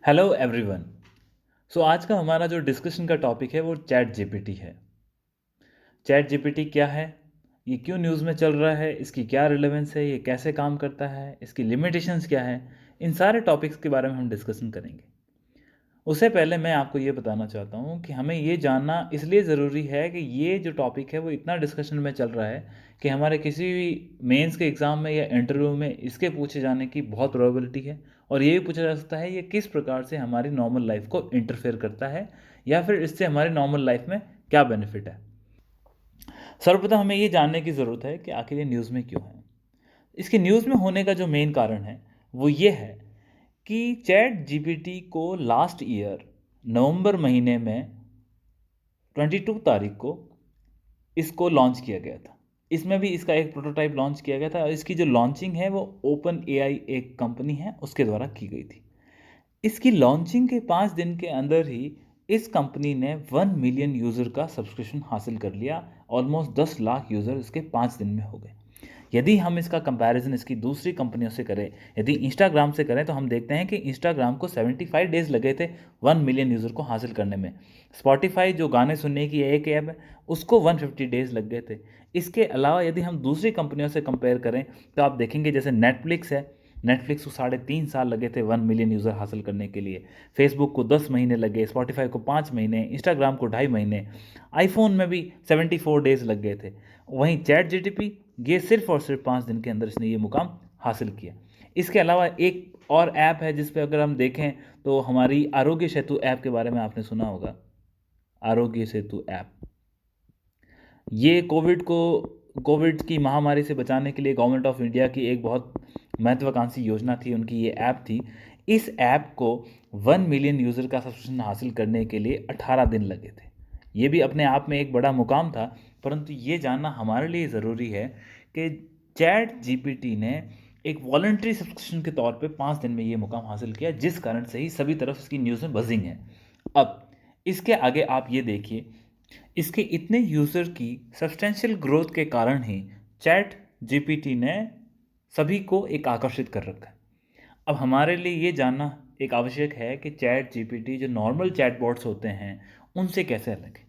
Hello everyone. आज का हमारा जो डिस्कशन का टॉपिक है वो चैट जीपीटी है। चैट जीपीटी क्या है, ये क्यों न्यूज़ में चल रहा है, इसकी क्या रिलेवेंस है, ये कैसे काम करता है, इसकी लिमिटेशंस क्या है, इन सारे टॉपिक्स के बारे में हम डिस्कशन करेंगे। उससे पहले मैं आपको ये बताना चाहता हूँ कि हमें ये जानना इसलिए ज़रूरी है कि ये जो टॉपिक है वो इतना डिस्कशन में चल रहा है कि हमारे किसी भी मेंस के एग्ज़ाम में या इंटरव्यू में इसके पूछे जाने की बहुत प्रोबेबिलिटी है। और ये भी पूछा जा सकता है ये किस प्रकार से हमारी नॉर्मल लाइफ को इंटरफेयर करता है या फिर इससे हमारी नॉर्मल लाइफ में क्या बेनिफिट है। सर्वप्रथम हमें ये जानने की ज़रूरत है कि आखिर ये न्यूज़ में क्यों है। इसके न्यूज़ में होने का जो मेन कारण है वो ये है कि चैट जीपीटी को लास्ट ईयर नवंबर महीने में 22 तारीख को इसको लॉन्च किया गया था। इसमें भी इसका एक प्रोटोटाइप लॉन्च किया गया था और इसकी जो लॉन्चिंग है वो ओपन एआई एक कंपनी है उसके द्वारा की गई थी। इसकी लॉन्चिंग के 5 दिन के अंदर ही इस कंपनी ने 1 मिलियन यूज़र का सब्सक्रिप्शन हासिल कर लिया। ऑलमोस्ट 10 लाख यूज़र इसके 5 दिन में हो गए। यदि हम इसका कंपैरिजन इसकी दूसरी कंपनियों से करें, यदि इंस्टाग्राम से करें, तो हम देखते हैं कि इंस्टाग्राम को 75 डेज़ लगे थे 1 मिलियन यूज़र को हासिल करने में। स्पॉटिफाई जो गाने सुनने की एक ऐप है उसको 150 डेज़ लग गए थे। इसके अलावा यदि हम दूसरी कंपनियों से कंपेयर करें तो आप देखेंगे जैसे नेटफ्लिक्स है, नेटफ्लिक्स को 3.5 साल लगे थे 1 मिलियन यूज़र हासिल करने के लिए। फेसबुक को 10 महीने लगे, स्पॉटिफाई को 5 महीने, इंस्टाग्राम को 2.5 महीने, आईफोन में भी 74 डेज़ लग गए थे। वहीं चैट जीटीपी ये सिर्फ और सिर्फ 5 दिन के अंदर इसने ये मुकाम हासिल किया। इसके अलावा एक और ऐप है जिस पे अगर हम देखें तो हमारी आरोग्य सेतु ऐप के बारे में आपने सुना होगा। आरोग्य सेतु ऐप ये कोविड की महामारी से बचाने के लिए गवर्नमेंट ऑफ इंडिया की एक बहुत महत्वाकांक्षी योजना थी, उनकी ये ऐप थी। इस ऐप को 1 मिलियन यूज़र का सब्सक्रिप्शन हासिल करने के लिए 18 दिन लगे थे। ये भी अपने आप में एक बड़ा मुकाम था, परंतु ये जानना हमारे लिए ज़रूरी है कि चैट जीपीटी ने एक वॉलंटरी सब्सक्रिप्शन के तौर पे 5 दिन में ये मुकाम हासिल किया, जिस कारण से ही सभी तरफ इसकी न्यूज़ में बजिंग है। अब इसके आगे आप ये देखिए, इसके इतने यूज़र की सब्सटेंशियल ग्रोथ के कारण ही चैट जीपीटी ने सभी को एक आकर्षित कर रखा है। अब हमारे लिए ये जानना एक आवश्यक है कि चैट जीपीटी जो नॉर्मल चैटबॉट्स होते हैं उनसे कैसे अलग है।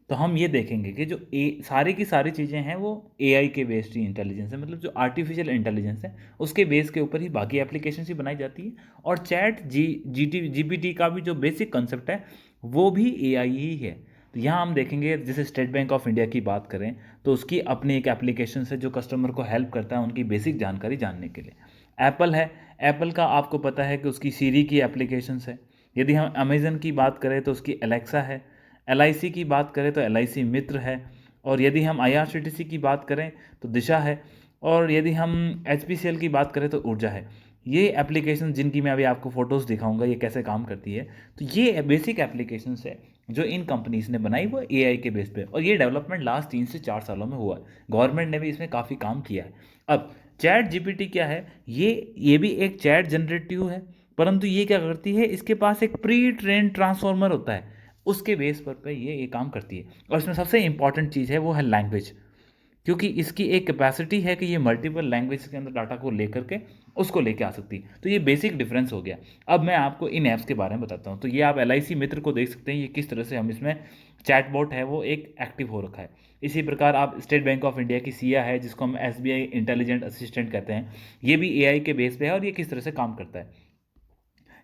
तो हम ये देखेंगे कि जो सारी की सारी चीज़ें हैं वो एआई के बेस्ड ही इंटेलिजेंस है, मतलब जो आर्टिफिशियल इंटेलिजेंस है उसके बेस के ऊपर ही बाकी एप्लीकेशन ही बनाई जाती है। और चैट जीपीटी का भी जो बेसिक कंसेप्ट है वो भी एआई ही है। तो यहाँ हम देखेंगे जैसे स्टेट बैंक ऑफ इंडिया की बात करें तो उसकी अपनी एक एप्लीकेशन है जो कस्टमर को हेल्प करता है उनकी बेसिक जानकारी जानने के लिए। एप्पल है, एप्पल का आपको पता है कि उसकी सीरी की एप्लीकेशंस है। यदि हम अमेज़न की बात करें तो उसकी एलेक्सा है। एलआईसी की बात करें तो एलआईसी मित्र है। और यदि हम आईआरसीटीसी की बात करें तो दिशा है। और यदि हम एचपीसीएल की बात करें तो ऊर्जा है। ये एप्लीकेशन जिनकी मैं अभी आपको फ़ोटोज़ दिखाऊंगा ये कैसे काम करती है, तो ये बेसिक एप्लीकेशंस है जो इन कंपनीज ने बनाई वो एआई के बेस पे। और ये डेवलपमेंट लास्ट 3 से 4 सालों में हुआ है। गवर्नमेंट ने भी इसमें काफ़ी काम किया है। अब चैट जीपीटी क्या है, ये भी एक चैट जनरेटिव है, परंतु ये क्या करती है, इसके पास एक प्री ट्रेन ट्रांसफॉर्मर होता है, उसके बेस पर पे ये काम करती है। और इसमें सबसे इंपॉर्टेंट चीज़ है वो है लैंग्वेज, क्योंकि इसकी एक कैपेसिटी है कि ये मल्टीपल लैंग्वेज के अंदर डाटा को लेकर के उसको लेके आ सकती है। तो ये बेसिक डिफरेंस हो गया। अब मैं आपको इन ऐप्स के बारे में बताता हूँ। तो ये आप एलआईसी मित्र को देख सकते हैं, ये किस तरह से हम इसमें चैटबॉट है वो एक एक्टिव हो रखा है। इसी प्रकार आप स्टेट बैंक ऑफ इंडिया की सिया है जिसको हम एसबीआई इंटेलिजेंट असिस्टेंट कहते हैं, ये भी एआई के बेस पे है और ये किस तरह से काम करता है।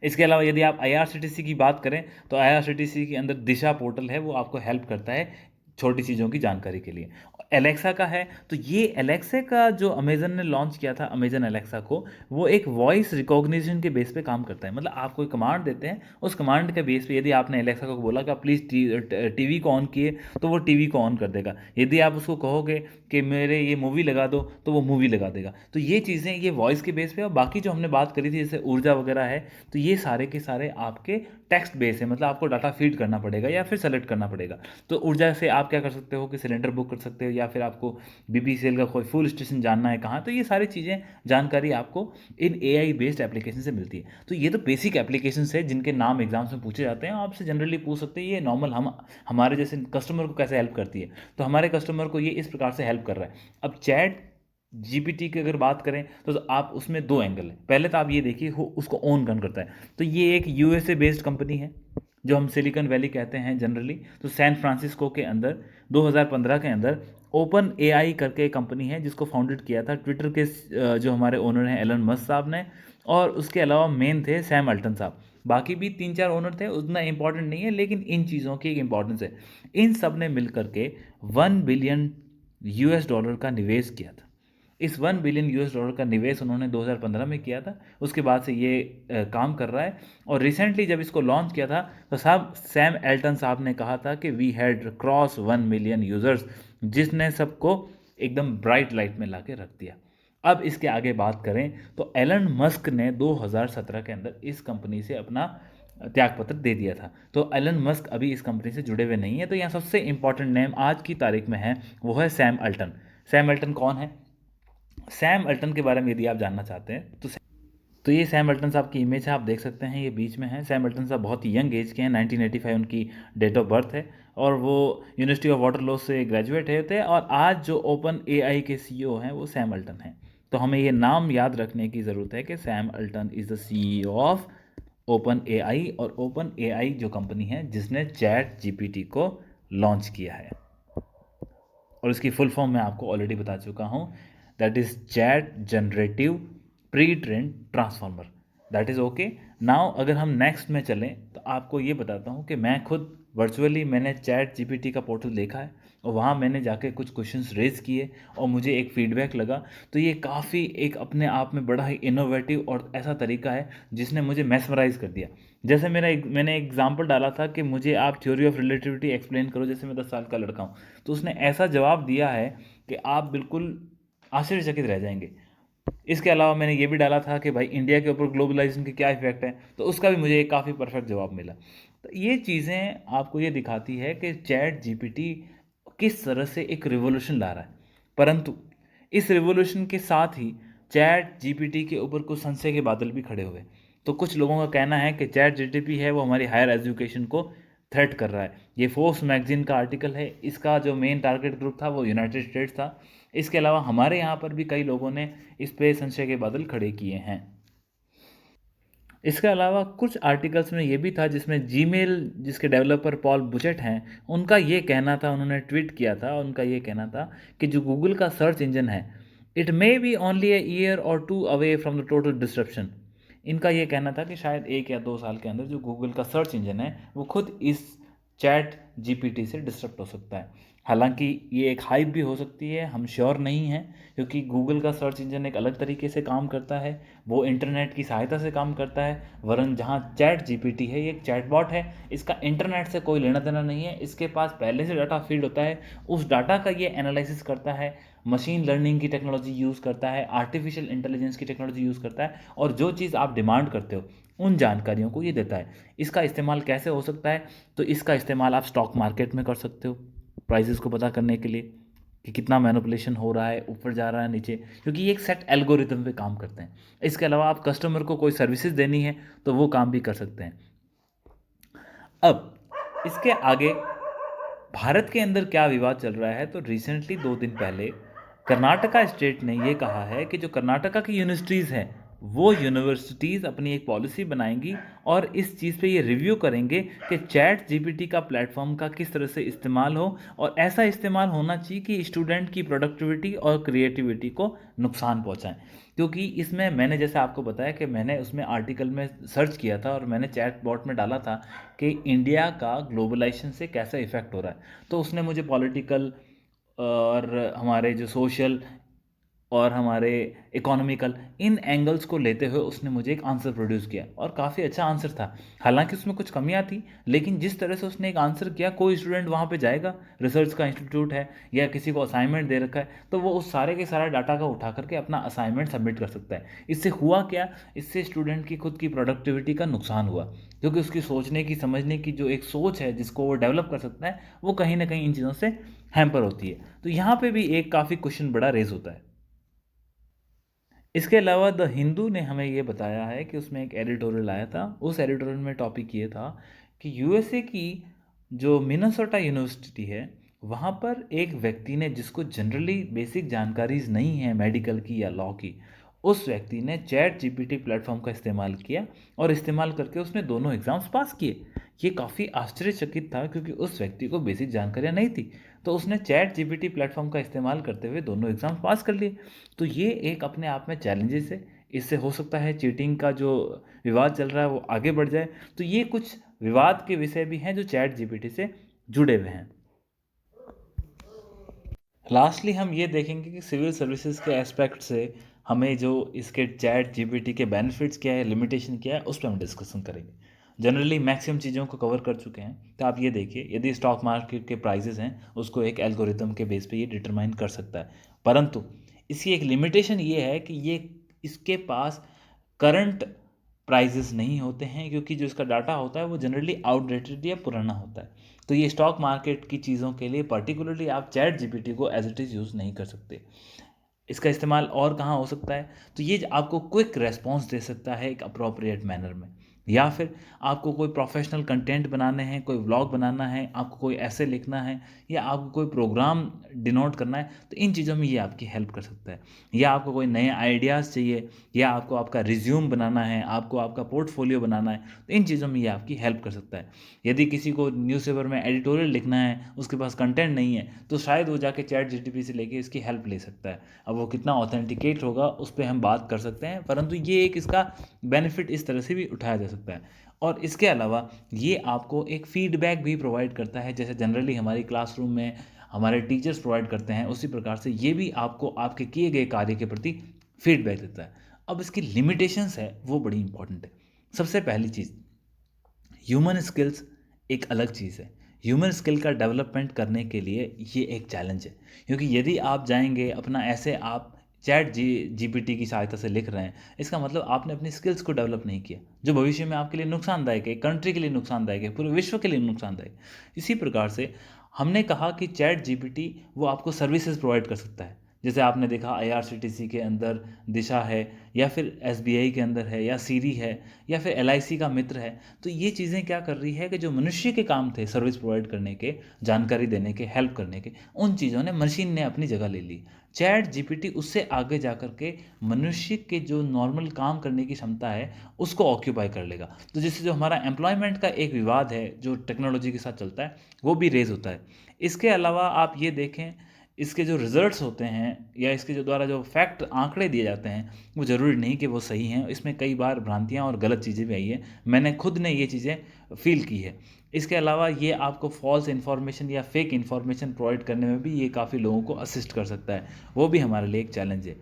इसके अलावा यदि आप आईआरसीटीसी की बात करें तो आईआरसीटीसी के अंदर दिशा पोर्टल है, वो आपको हेल्प करता है छोटी चीज़ों की जानकारी के लिए। एलेक्सा का है तो ये एलेक्सा का जो अमेजन ने लॉन्च किया था, अमेजन एलेक्सा को, वो एक वॉइस रिकॉग्निशन के बेस पे काम करता है। मतलब आप कोई कमांड देते हैं, उस कमांड के बेस पे यदि आपने एलेक्सा को बोला कि आप प्लीज़ टीवी को ऑन किए तो वो टीवी को ऑन कर देगा। यदि आप उसको कहोगे कि मेरे ये मूवी लगा दो तो वो मूवी लगा देगा। तो ये चीज़ें ये वॉइस के बेस पे। और बाकी जो हमने बात करी थी जैसे ऊर्जा वगैरह है, तो ये सारे के सारे आपके टेक्स्ट बेस है, मतलब आपको डाटा फीड करना पड़ेगा या फिर सेलेक्ट करना पड़ेगा। तो ऊर्जा से आप क्या कर सकते हो कि सिलेंडर बुक कर सकते हो, या फिर आपको बीपीसीएल का कोई फुल स्टेशन जानना है कहाँ, तो ये सारी चीज़ें जानकारी आपको इन एआई बेस्ड एप्लीकेशन से मिलती है। तो ये तो बेसिक एप्लीकेशन है जिनके नाम एग्जाम्स में पूछे जाते हैं, आपसे जनरली पूछ सकते हैं ये नॉर्मल हम हमारे जैसे कस्टमर को कैसे हेल्प करती है। तो हमारे कस्टमर को ये इस प्रकार से हेल्प कर रहा है। अब चैट जीपीटी की अगर बात करें तो आप उसमें दो एंगल है। पहले तो आप ये देखिए उसको ओन कौन करता है। तो ये एक यूएसए बेस्ड कंपनी है जो हम सिलिकॉन वैली कहते हैं जनरली। तो सैन फ्रांसिस्को के अंदर 2015 के अंदर ओपन एआई करके एक कंपनी है जिसको फाउंडेड किया था ट्विटर के जो हमारे ओनर हैं एलन मस्क साहब ने, और उसके अलावा मेन थे सैम अल्टन साहब। बाकी भी 3-4 ओनर थे, उतना इंपॉर्टेंट नहीं है, लेकिन इन चीज़ों की एक इंपॉर्टेंस है। इन सब ने मिल करके 1 बिलियन यूएस डॉलर का निवेश किया था। इस 1 बिलियन यूएस डॉलर का निवेश उन्होंने 2015 में किया था। उसके बाद से ये काम कर रहा है। और रिसेंटली जब इसको लॉन्च किया था तो साहब सैम एल्टन साहब ने कहा था कि we had cross 1 million users, जिसने सबको एकदम ब्राइट लाइट में ला के रख दिया। अब इसके आगे बात करें तो एलन मस्क ने 2017 के अंदर इस कंपनी से अपना त्यागपत्र दे दिया था। तो एलन मस्क अभी इस कंपनी से जुड़े हुए नहीं है। तो यहाँ सबसे इंपॉर्टेंट नेम आज की तारीख में है वो है सैम अल्टन। सैम अल्टन कौन है? सैम अल्टन के बारे में यदि आप जानना चाहते हैं तो ये सैम अल्टन साहब की इमेज है, आप देख सकते हैं, ये बीच में है। सैम अल्टन साहब बहुत ही यंग एज के हैं, 1985 उनकी डेट ऑफ बर्थ है, और वो यूनिवर्सिटी ऑफ वाटरलू से ग्रेजुएट हुए थे। और आज जो ओपन एआई के सीईओ हैं वो सैम अल्टन हैं। तो हमें ये नाम याद रखने की ज़रूरत है कि Sam Alton is the CEO of open AI, और ओपन एआई जो कंपनी है जिसने चैट जीपीटी को लॉन्च किया है। और इसकी फुल फॉर्म मैं आपको ऑलरेडी बता चुका हूँ, that is chat generative pre trend transformer. That is okay. Now अगर हम नेक्स्ट में चलें तो आपको ये बताता हूँ कि मैं खुद वर्चुअली मैंने चैट जीपीटी का पोर्टल देखा है, और वहाँ मैंने जाके कुछ क्वेश्चंस रेज किए और मुझे एक फीडबैक लगा। तो ये काफ़ी एक अपने आप में बड़ा ही इनोवेटिव और ऐसा तरीका है जिसने मुझे मैसमराइज कर दिया। जैसे मैंने एग्जांपल डाला था कि मुझे आप थ्योरी ऑफ रिलेटिविटी एक्सप्लेन करो, जैसे मैं 10 साल का लड़का हूँ, तो उसने ऐसा जवाब दिया है कि आप बिल्कुल आश्चर्यचकित रह जाएंगे। इसके अलावा मैंने ये भी डाला था कि भाई इंडिया के ऊपर ग्लोबलाइजेशन के क्या इफेक्ट है, तो उसका भी मुझे एक काफ़ी परफेक्ट जवाब मिला। तो ये चीज़ें आपको ये दिखाती है कि चैट जीपीटी किस तरह से एक रिवोल्यूशन ला रहा है। परंतु इस रिवोल्यूशन के साथ ही चैट जीपीटी के ऊपर कुछ संशय के बादल भी खड़े हुए। तो कुछ लोगों का कहना है कि चैट जीपीटी है वो हमारी हायर एजुकेशन को थ्रेट कर रहा है। ये फोर्स मैगजीन का आर्टिकल है, इसका जो मेन टारगेट ग्रुप था वो यूनाइटेड स्टेट्स था। इसके अलावा हमारे यहाँ पर भी कई लोगों ने इस पे संशय के बादल खड़े किए हैं। इसके अलावा कुछ आर्टिकल्स में ये भी था जिसमें जीमेल जिसके डेवलपर पॉल बुचेट हैं, उनका ये कहना था, उन्होंने ट्वीट किया था, उनका ये कहना था कि जो गूगल का सर्च इंजन है it may be only a year or two away from the total disruption. इनका ये कहना था कि शायद 1 या 2 साल के अंदर जो गूगल का सर्च इंजन है वो खुद इस चैट जीपीटी से डिस्टर्ब हो सकता है। हालांकि ये एक हाइप भी हो सकती है, हम श्योर नहीं हैं, क्योंकि गूगल का सर्च इंजन एक अलग तरीके से काम करता है, वो इंटरनेट की सहायता से काम करता है। वरन जहाँ चैट जीपीटी है ये एक चैटबॉट है, इसका इंटरनेट से कोई लेना देना नहीं है, इसके पास पहले से डाटा फीड होता है, उस डाटा का ये एनालिसिस करता है, मशीन लर्निंग की टेक्नोलॉजी यूज़ करता है, आर्टिफिशियल इंटेलिजेंस की टेक्नोलॉजी यूज़ करता है, और जो चीज़ आप डिमांड करते हो उन जानकारियों को ये देता है। इसका इस्तेमाल कैसे हो सकता है? तो इसका इस्तेमाल आप स्टॉक मार्केट में कर सकते हो प्राइसेस को पता करने के लिए कि कितना मैनिपुलेशन हो रहा है, ऊपर जा रहा है, नीचे, क्योंकि ये एक सेट एल्गोरिथम पे काम करते हैं। इसके अलावा आप कस्टमर को कोई सर्विसेज देनी है तो वो काम भी कर सकते हैं। अब इसके आगे भारत के अंदर क्या विवाद चल रहा है, तो रिसेंटली 2 दिन पहले कर्नाटका स्टेट ने ये कहा है कि जो कर्नाटका की यूनिवर्सिटीज़ हैं वो यूनिवर्सिटीज़ अपनी एक पॉलिसी बनाएंगी और इस चीज़ पे ये रिव्यू करेंगे कि चैट जीपीटी का प्लेटफॉर्म का किस तरह से इस्तेमाल हो, और ऐसा इस्तेमाल होना चाहिए कि स्टूडेंट की प्रोडक्टिविटी और क्रिएटिविटी को नुकसान पहुंचाएं। क्योंकि इसमें मैंने जैसे आपको बताया कि मैंने उसमें आर्टिकल में सर्च किया था और मैंने चैट बॉट में डाला था कि इंडिया का ग्लोबलाइजेशन से कैसा इफेक्ट हो रहा है, तो उसने मुझे पॉलिटिकल और हमारे जो सोशल और हमारे इकोनॉमिकल इन एंगल्स को लेते हुए उसने मुझे एक आंसर प्रोड्यूस किया, और काफ़ी अच्छा आंसर था। हालांकि उसमें कुछ कमियां थी, लेकिन जिस तरह से उसने एक आंसर किया, कोई स्टूडेंट वहाँ पे जाएगा, रिसर्च का इंस्टीट्यूट है या किसी को असाइनमेंट दे रखा है, तो वो उस सारे के सारा डाटा का उठा करके अपना असाइनमेंट सबमिट कर सकता है। इससे हुआ क्या, इससे स्टूडेंट की खुद की प्रोडक्टिविटी का नुकसान हुआ, क्योंकि उसकी सोचने की समझने की जो एक सोच है जिसको वो डेवलप कर सकता है वो कहीं ना कहीं इन चीज़ों से हैम्पर होती है। तो यहाँ पे भी एक काफ़ी क्वेश्चन बड़ा रेज होता है। इसके अलावा द हिंदू ने हमें ये बताया है कि उसमें एक एडिटोरियल आया था, उस एडिटोरियल में टॉपिक ये था कि यूएसए की जो मिनेसोटा यूनिवर्सिटी है वहाँ पर एक व्यक्ति ने, जिसको जनरली बेसिक जानकारीज नहीं है मेडिकल की या लॉ की, उस व्यक्ति ने चैट जीपीटी प्लेटफॉर्म का इस्तेमाल किया और इस्तेमाल करके उसने दोनों एग्ज़ाम्स पास किए। ये काफ़ी आश्चर्यचकित था क्योंकि उस व्यक्ति को बेसिक जानकारियाँ नहीं थी, तो उसने चैट जीपीटी प्लेटफॉर्म का इस्तेमाल करते हुए दोनों एग्ज़ाम्स पास कर लिए। तो ये एक अपने आप में चैलेंजेस है। इससे हो सकता है चीटिंग का जो विवाद चल रहा है वो आगे बढ़ जाए। तो ये कुछ विवाद के विषय भी हैं जो चैट जीपीटी से जुड़े हुए हैं। लास्टली हम ये देखेंगे कि सिविल सर्विसेज के एस्पेक्ट से हमें जो इसके चैट जीपीटी के बेनिफिट्स क्या है, लिमिटेशन क्या है, उस पर हम डिस्कशन करेंगे। जनरली मैक्सिमम चीज़ों को कवर कर चुके हैं। तो आप ये देखिए, यदि स्टॉक मार्केट के प्राइसेस हैं उसको एक एल्गोरिथम के बेस पे ये डिटरमाइन कर सकता है, परंतु इसकी एक लिमिटेशन ये है कि ये इसके पास करंट प्राइजेस नहीं होते हैं, क्योंकि जो इसका डाटा होता है वो जनरली आउटडेटेड या पुराना होता है। तो ये स्टॉक मार्केट की चीज़ों के लिए पर्टिकुलरली आप चैट जीपीटी को एज इट इज़ यूज़ नहीं कर सकते। इसका इस्तेमाल और कहाँ हो सकता है, तो ये आपको क्विक रेस्पॉन्स दे सकता है एक अप्रोप्रिएट मैनर में, या फिर आपको कोई प्रोफेशनल कंटेंट बनाने हैं, कोई व्लॉग बनाना है, आपको कोई ऐसे लिखना है, या आपको कोई प्रोग्राम डिनोट करना है, तो इन चीज़ों में ये आपकी हेल्प कर सकता है। या आपको कोई नए आइडियाज़ चाहिए, या आपको आपका रिज्यूम बनाना है, आपको आपका पोर्टफोलियो बनाना है, तो इन चीज़ों में ये आपकी हेल्प कर सकता है। यदि किसी को न्यूज़पेपर में एडिटोरियल लिखना है, उसके पास कंटेंट नहीं है, तो शायद वो जाके चैट जीपीटी से लेके इसकी हेल्प ले सकता है। अब वो कितना ऑथेंटिकेट होगा उस पर हम बात कर सकते हैं, परंतु ये एक इसका बेनिफिट इस तरह से भी उठाया जा सकता है। और इसके अलावा ये आपको एक फीडबैक भी प्रोवाइड करता है, जैसे जनरली हमारी क्लासरूम में हमारे टीचर्स प्रोवाइड करते हैं, उसी प्रकार से ये भी आपको आपके किए गए कार्य के प्रति फीडबैक देता है। अब इसकी लिमिटेशंस है वो बड़ी इंपॉर्टेंट है। सबसे पहली चीज़, ह्यूमन स्किल्स एक अलग चीज़ है। ह्यूमन स्किल का डेवलपमेंट करने के लिए ये एक चैलेंज है, क्योंकि यदि आप जाएंगे अपना ऐसे आप चैट जीपीटी की सहायता से लिख रहे हैं, इसका मतलब आपने अपनी स्किल्स को डेवलप नहीं किया, जो भविष्य में आपके लिए नुकसानदायक है, कंट्री के लिए नुकसानदायक है, पूरे विश्व के लिए नुकसानदायक है। इसी प्रकार से हमने कहा कि चैट जीपीटी वो आपको सर्विसेज प्रोवाइड कर सकता है। जैसे आपने देखा आईआरसीटीसी के अंदर दिशा है, या फिर एसबीआई के अंदर है, या सीरी है, या फिर एलआईसी का मित्र है। तो ये चीज़ें क्या कर रही है कि जो मनुष्य के काम थे सर्विस प्रोवाइड करने के, जानकारी देने के, हेल्प करने के, उन चीज़ों ने मशीन ने अपनी जगह ले ली। चैट जीपीटी उससे आगे जा कर के मनुष्य के जो नॉर्मल काम करने की क्षमता है उसको ऑक्यूपाई कर लेगा। तो जिससे जो हमारा एम्प्लॉयमेंट का एक विवाद है जो टेक्नोलॉजी के साथ चलता है वो भी रेज होता है। इसके अलावा आप ये देखें, इसके जो रिजल्ट्स होते हैं या इसके जो द्वारा जो फैक्ट आंकड़े दिए जाते हैं वो ज़रूरी नहीं कि वो सही हैं। इसमें कई बार भ्रांतियाँ और गलत चीज़ें भी आई हैं, मैंने खुद ने ये चीज़ें फील की है। इसके अलावा ये आपको फॉल्स इन्फॉर्मेशन या फेक इन्फॉर्मेशन प्रोवाइड करने में भी ये काफ़ी लोगों को असिस्ट कर सकता है, वो भी हमारे लिए एक चैलेंज है।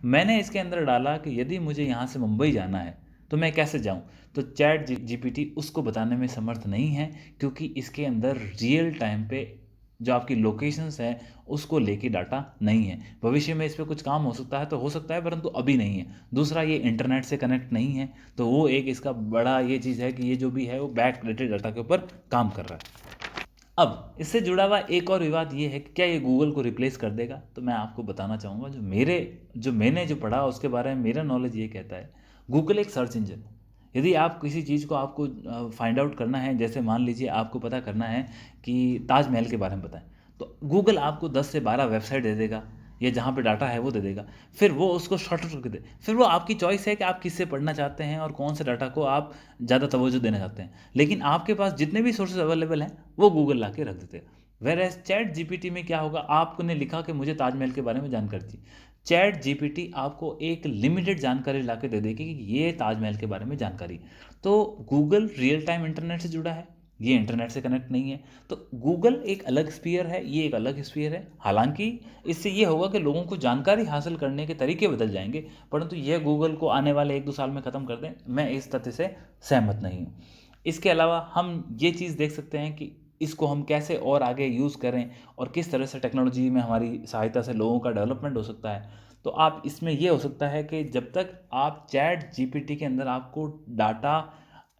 मैंने इसके अंदर डाला कि यदि मुझे यहाँ से मुंबई जाना है तो मैं कैसे जाऊँ, तो चैट जीपीटी उसको बताने में समर्थ नहीं है, क्योंकि इसके अंदर रियल टाइम पे जो आपकी लोकेशंस हैं उसको लेके डाटा नहीं है। भविष्य में इस पे कुछ काम हो सकता है तो हो सकता है, परंतु अभी नहीं है। दूसरा, ये इंटरनेट से कनेक्ट नहीं है, तो वो एक इसका बड़ा ये चीज़ है कि ये जो भी है वो बैक डेटेड डाटा के ऊपर काम कर रहा है। अब इससे जुड़ा हुआ एक और विवाद ये है कि क्या ये गूगल को रिप्लेस कर देगा। तो मैं आपको बताना चाहूँगा, जो मैंने जो पढ़ा उसके बारे में मेरा नॉलेज ये कहता है, गूगल एक सर्च इंजन है। यदि आप किसी चीज़ को आपको फाइंड आउट करना है, जैसे मान लीजिए आपको पता करना है कि ताजमहल के बारे में बताएं, तो गूगल आपको 10 से 12 वेबसाइट दे देगा, या जहाँ पे डाटा है वो दे देगा। फिर वो उसको शॉर्ट करके दे, फिर वो आपकी चॉइस है कि आप किससे पढ़ना चाहते हैं और कौन से डाटा को आप ज़्यादा तवज्जो देना चाहते हैं। लेकिन आपके पास जितने भी सोर्सेज अवेलेबल हैं वो गूगल ला के रख देते हैं। वेर एज चैट जीपीटी में क्या होगा, आपने लिखा कि मुझे ताजमहल के बारे में जानकारी चाहिए, चैट जीपीटी आपको एक लिमिटेड जानकारी ला के दे देगी कि ये ताजमहल के बारे में जानकारी। तो गूगल रियल टाइम इंटरनेट से जुड़ा है, ये इंटरनेट से कनेक्ट नहीं है। तो गूगल एक अलग स्फीयर है, ये एक अलग स्फीयर है। हालांकि इससे ये होगा कि लोगों को जानकारी हासिल करने के तरीके बदल जाएंगे, परंतु यह गूगल को आने वाले 1-2 साल में ख़त्म कर दें, मैं इस तथ्य से सहमत नहीं हूँ। इसके अलावा हम ये चीज़ देख सकते हैं कि इसको हम कैसे और आगे यूज़ करें और किस तरह से टेक्नोलॉजी में हमारी सहायता से लोगों का डेवलपमेंट हो सकता है। तो आप इसमें ये हो सकता है कि जब तक आप चैट जीपीटी के अंदर आपको डाटा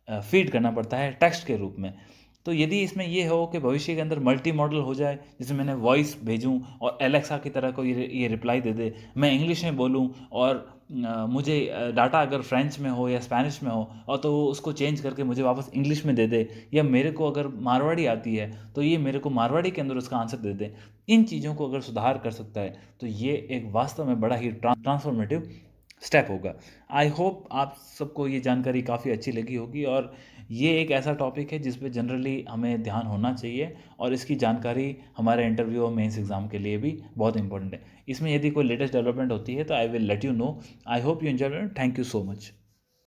फीड करना पड़ता है टेक्स्ट के रूप में, तो यदि इसमें ये हो कि भविष्य के अंदर मल्टी मॉडल हो जाए, जिसमें मैंने वॉइस भेजूँ और एलेक्सा की तरह को ये रिप्लाई दे दे, मैं इंग्लिश में बोलूँ और मुझे डाटा अगर फ्रेंच में हो या स्पेनिश में हो और तो वो उसको चेंज करके मुझे वापस इंग्लिश में दे दे, या मेरे को अगर मारवाड़ी आती है तो ये मेरे को मारवाड़ी के अंदर उसका आंसर दे दे। इन चीज़ों को अगर सुधार कर सकता है तो ये एक वास्तव में बड़ा ही ट्रांसफॉर्मेटिव स्टेप होगा। आई होप आप सबको ये जानकारी काफ़ी अच्छी लगी होगी, और ये एक ऐसा टॉपिक है जिस पे जनरली हमें ध्यान होना चाहिए, और इसकी जानकारी हमारे इंटरव्यू और मेंस एग्ज़ाम के लिए भी बहुत इंपॉर्टेंट है। इसमें यदि कोई लेटेस्ट डेवलपमेंट होती है तो I will let you know. I hope you enjoy. Thank you so much.